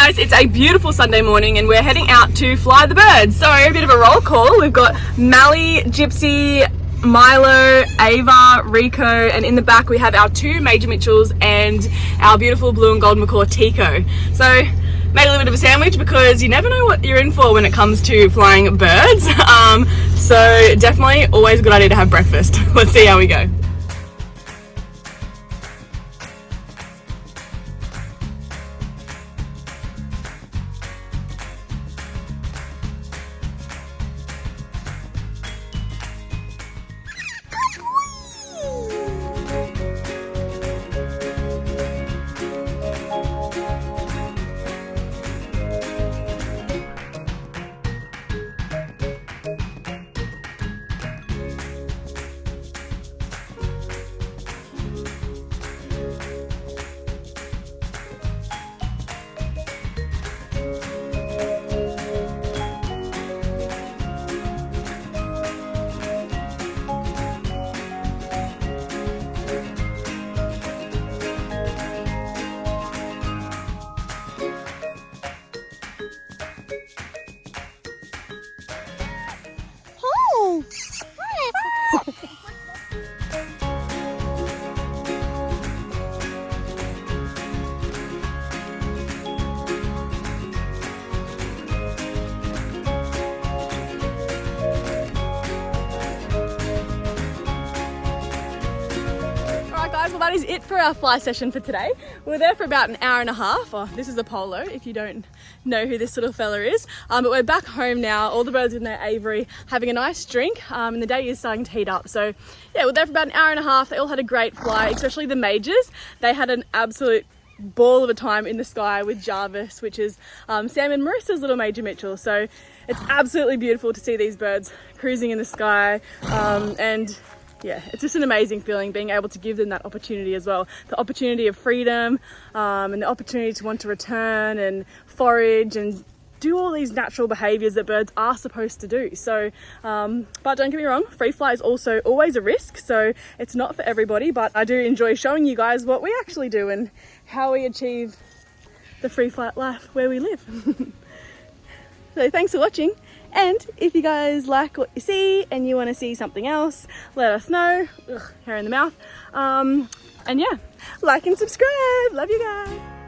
guys, it's a beautiful Sunday morning and we're heading out to fly the birds. So a bit of a roll call. We've got Mally, Gypsy, Milo, Ava, Rico, and in the back we have our two Major Mitchells and our beautiful blue and gold macaw Tico. So made a little bit of a sandwich because you never know what you're in for when it comes to flying birds. So definitely always a good idea to have breakfast. Let's see how we go. Well, that is it for our fly session for today. We were there for about an hour and a half. Oh, this is Apollo, if you don't know who this little fella is. But we're back home now. All the birds in their aviary having a nice drink, and the day is starting to heat up. So yeah, we're there for about an hour and a half. They all had a great fly, especially the majors. They had an absolute ball of a time in the sky with Jarvis, which is Sam and Marissa's little Major Mitchell. So it's absolutely beautiful to see these birds cruising in the sky, and yeah, it's just an amazing feeling being able to give them that opportunity as well. The opportunity of freedom, and the opportunity to want to return and forage and do all these natural behaviours that birds are supposed to do. So, but don't get me wrong, free fly is also always a risk. So it's not for everybody, but I do enjoy showing you guys what we actually do and how we achieve the free flight life where we live. So thanks for watching. And if you guys like what you see and you want to see something else, let us know. Ugh, hair in the mouth. And yeah, like and subscribe. Love you guys.